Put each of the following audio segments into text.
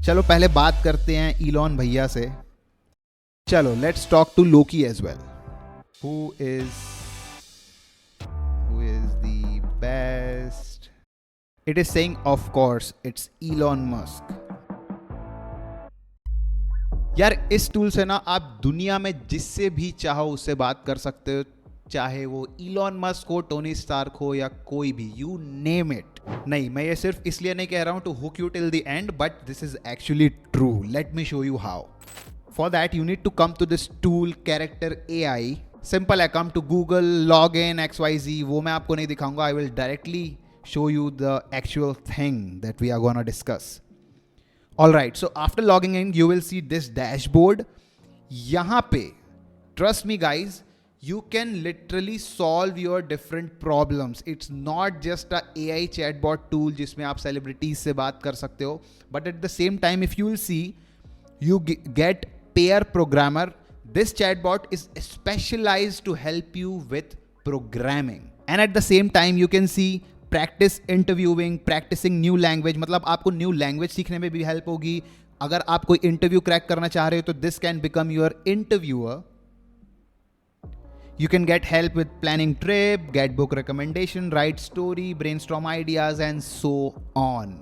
चलो पहले बात करते हैं इलॉन भैया से. चलो let's talk to Loki as well. Who is the best? It is saying, of course, it's Elon Musk. यार इस टूल से ना आप दुनिया में जिससे भी चाहो उससे बात कर सकते हो, चाहे वो इलॉन मस्क हो, टोनी स्टार्क हो या कोई भी, यू नेम इट. नहीं, मैं ये सिर्फ इसलिए नहीं कह रहा हूं to hook you till the end, but this is actually true. Let me show you how. For that you need to come to this tool Character.ai. Simple है, come to Google, log in, XYZ. वो मैं आपको नहीं दिखाऊंगा. I will directly show you the actual thing that we are going to discuss. Alright, so after logging in, you will see this dashboard. यहाँ पे, trust me guys, you can literally solve your different problems. It's not just a AI chatbot tool जिसमें आप celebrities से बात कर सकते हो, but at the same time, if you will see, you get pair programmer. This chatbot is specialized to help you with programming. And at the same time, you can see practice interviewing, practicing new language. मतलब आपको new language सीखने में भी help होगी. अगर आप कोई interview crack करना चाह रहे हो तो this can become your interviewer. You can get help with planning trip, get book recommendation, write story, brainstorm ideas and so on.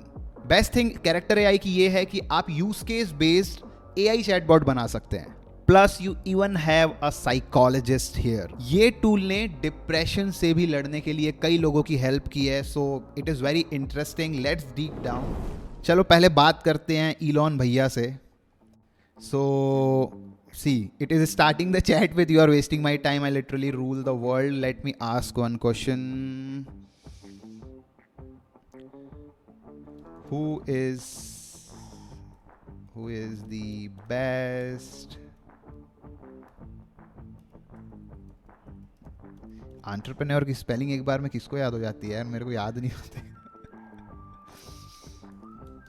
Best thing Character.ai की ये है कि आप use case based AI chatbot बना सकते हैं. Plus you even have a psychologist here. ये tool ने डिप्रेशन से भी लड़ने के लिए कई लोगों की हेल्प की है. So it is very interesting. Let's deep down. चलो पहले बात करते हैं इलॉन भैया से. So see, it is starting the chat with you are wasting my time, I literally rule the world. Let me ask one question. Who is the best entrepreneur की spelling एक बार में किसको याद हो जाती है यार? मेरे को याद नहीं होती.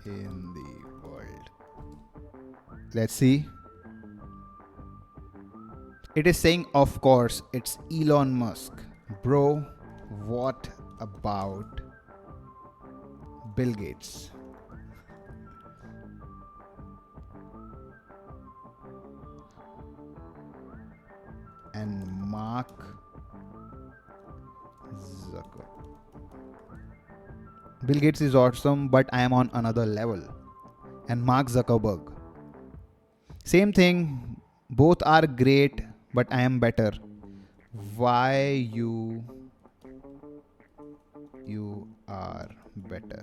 In the world, let's see. It is saying of course it's Elon Musk. Bro, what about Bill Gates? And mark Bill Gates is awesome, but I am on another level. And Mark Zuckerberg, same thing. Both are great, but I am better. Why you are better?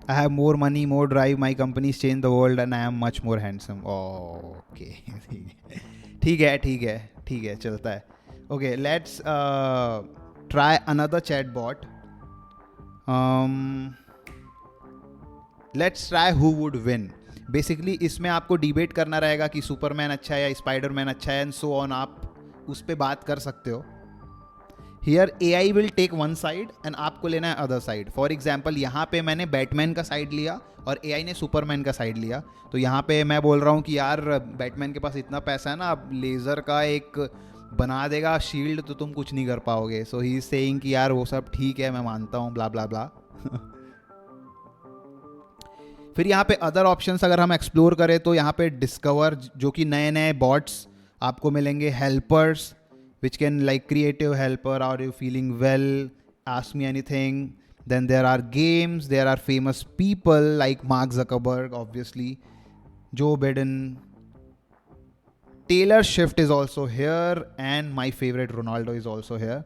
I have more money, more drive. My companies change the world, and I am much more handsome. Oh, okay. ठीक है, चलता है. Okay, let's try another chatbot. Let's try who would win. Basically इसमें आपको debate करना रहेगा कि Superman अच्छा है या स्पाइडरमैन अच्छा है, एंड सो ऑन. आप उस पर बात कर सकते हो. Here AI will take one side and आपको लेना है अदर साइड. फॉर एग्जाम्पल यहाँ पे मैंने बैटमैन का साइड लिया और AI ने सुपरमैन का साइड लिया. तो यहाँ पे मैं बोल रहा हूँ कि यार बैटमैन के पास इतना पैसा है ना, अब लेज़र का एक बना देगा शील्ड तो तुम कुछ नहीं कर पाओगे. सो ही इज सेइंग कि यार वो सब ठीक है, मैं मानता हूँ, ब्ला ब्ला ब्ला. फिर यहाँ पे अदर ऑप्शंस अगर हम एक्सप्लोर करें तो यहाँ पे डिस्कवर, जो कि नए नए बॉट्स आपको मिलेंगे. Helpers which can like creative helper, are you feeling well, ask me anything. Then there are games, there are famous people like Mark Zuckerberg, obviously, Joe Biden, Taylor Swift is also here, and my favorite Ronaldo is also here.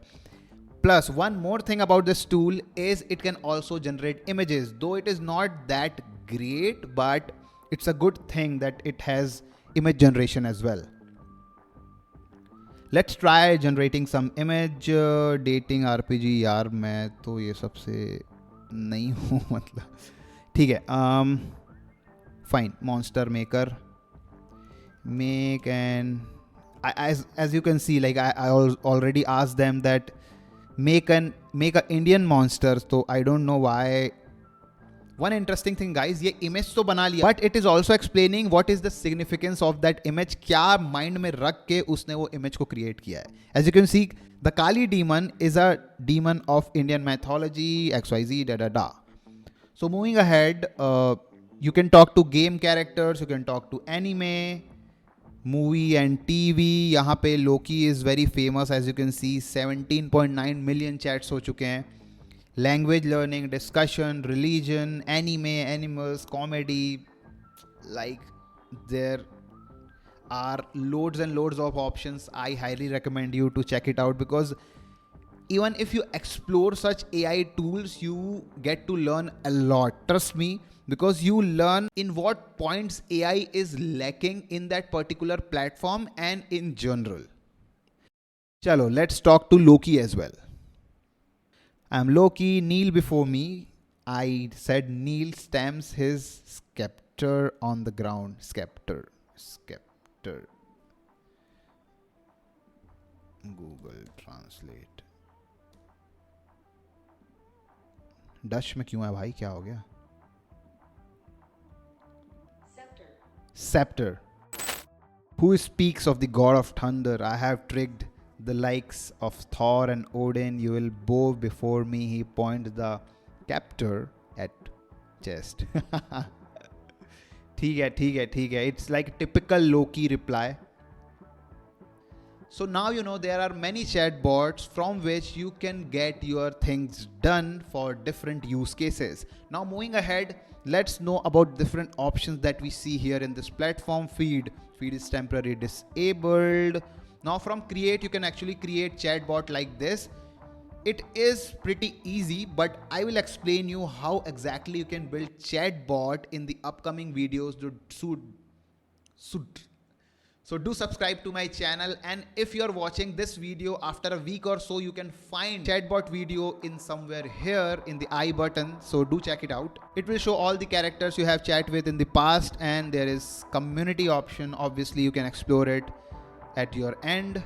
Plus one more thing about this tool is it can also generate images, though it is not that great, but it's a good thing that it has image generation as well. Let's try generating some image. Dating RPG, यार मैं तो ये सबसे नहीं हूँ. मतलब ठीक है. Fine. Monster maker. Make and as you can see, like I already asked them that make a Indian monster. So I don't know why one interesting thing guys, ये इमेज तो बना लिया, but it is also explaining what is the significance of that image. क्या mind में रख के उसने वो इमेज को क्रिएट किया है. As you can see, the Kali demon is a demon of Indian mythology, XYZ डा डा डा. So moving ahead, you can talk to game characters, you can talk to anime, movie and TV. यहाँ पे Loki is very famous, as you can see 17.9 million chats हो चुके हैं. Language learning, discussion, religion, anime, animals, comedy, like there are loads and loads of options. I highly recommend you to check it out, because even if you explore such AI tools, you get to learn a lot. Trust me, because you learn in what points AI is lacking in that particular platform and in general. Chalo, let's talk to Loki as well. I'm Loki, kneel before me. I said Neil stamps his scepter on the ground. Scepter. Google Translate. Dutch में क्यों है भाई, क्या हो गया? Scepter. Who speaks of the god of thunder? I have tricked the likes of Thor and Odin. You will bow before me. He points the scepter at chest. ठीक है. It's like typical Loki reply. So now you know there are many chatbots from which you can get your things done for different use cases. Now moving ahead, let's know about different options that we see here in this platform. Feed is temporarily disabled. Now from create, you can actually create chatbot like this. It is pretty easy, but I will explain you how exactly you can build chatbot in the upcoming videos. So do subscribe to my channel, and if you're watching this video after a week or so, you can find chatbot video in somewhere here in the I button. So do check it out. It will show all the characters you have chat with in the past, and there is community option. Obviously you can explore it at your end,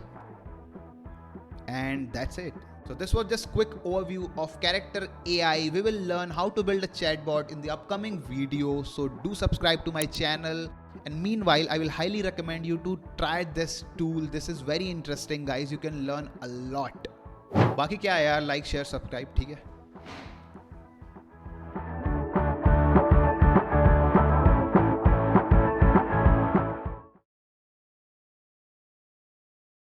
and that's it. So this was just quick overview of Character.ai. We will learn how to build a chatbot in the upcoming video. So do subscribe to my channel. And meanwhile, I will highly recommend you to try this tool. This is very interesting, guys. You can learn a lot. बाकी क्या है यार, like, share, subscribe, ठीक है?